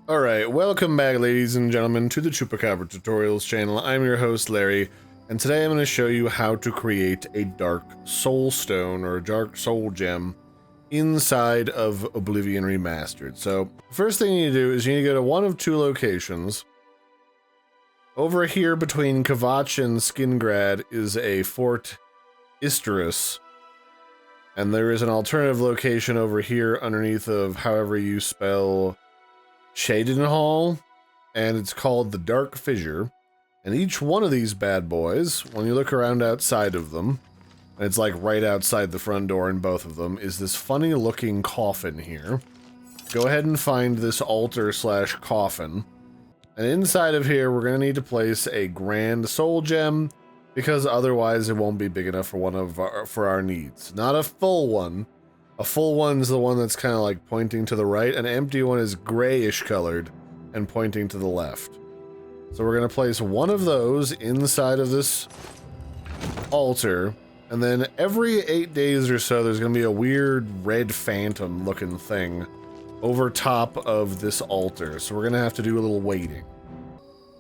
Alright, welcome back ladies and gentlemen to the Chupacabra tutorials channel. I'm your host Larry, and today I'm going to show you how to create a dark soul stone or a dark soul gem inside of Oblivion Remastered. So, first thing you need to do is you need to go to one of two locations. Over here between Kvatch and Skingrad is a Fort Isterus, and there is an alternative location over here underneath of however you spell Chupacabra, and it's called the Dark Fissure. And each one of these bad boys, when you look around outside of them, and it's like right outside the front door in both of them, is this funny looking coffin here. Go ahead and find this altar slash coffin. And inside of here, we're going to need to place a grand soul gem, because otherwise it won't be big enough for our needs. Not a full one. A full one's the one that's kind of like pointing to the right. An empty one is grayish colored and pointing to the left. So we're going to place one of those inside of this altar. And then every 8 days or so, there's going to be a weird red phantom looking thing over top of this altar. So we're going to have to do a little waiting.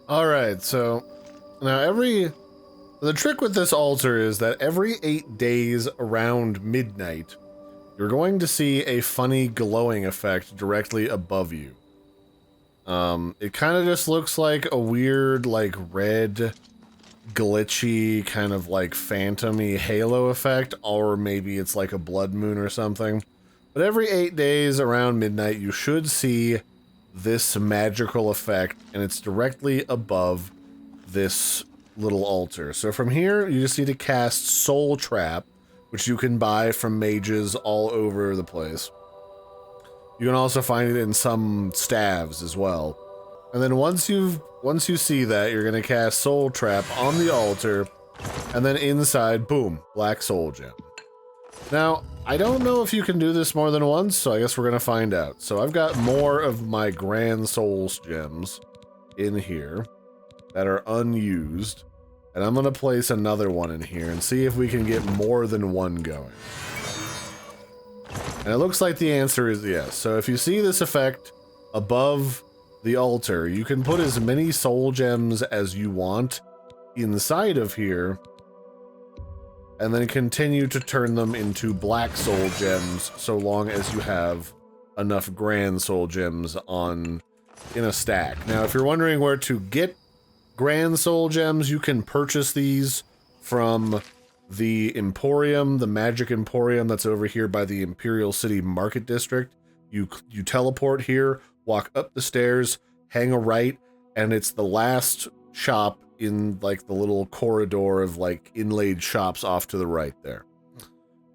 Alright, so now the trick with this altar is that every 8 days around midnight, you're going to see a funny glowing effect directly above you. It kind of just looks like a weird, like, red, glitchy, kind of like phantom-y halo effect, or maybe it's like a blood moon or something. But every 8 days around midnight, you should see this magical effect, and it's directly above this little altar. So from here, you just need to cast Soul Trap, which you can buy from mages all over the place. You can also find it in some staves as well. And then once you see that, you're gonna cast Soul Trap on the altar, and then inside, boom, Black Soul Gem. Now, I don't know if you can do this more than once, so I guess we're gonna find out. So I've got more of my Grand Souls gems in here that are unused. And I'm going to place another one in here and see if we can get more than one going. And it looks like the answer is yes. So if you see this effect above the altar, you can put as many soul gems as you want inside of here, and then continue to turn them into black soul gems so long as you have enough grand soul gems in a stack. Now, if you're wondering where to get Grand Soul Gems, you can purchase these from the Emporium, the Magic Emporium that's over here by the Imperial City Market District. You teleport here, walk up the stairs, hang a right, and it's the last shop in like the little corridor of like inlaid shops off to the right there.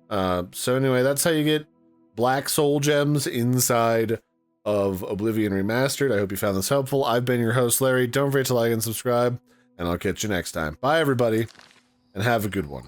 So anyway, that's how you get Black Soul Gems inside of Oblivion Remastered. I hope you found this helpful. I've been your host, Larry. Don't forget to like and subscribe, and I'll catch you next time. Bye, everybody, and have a good one.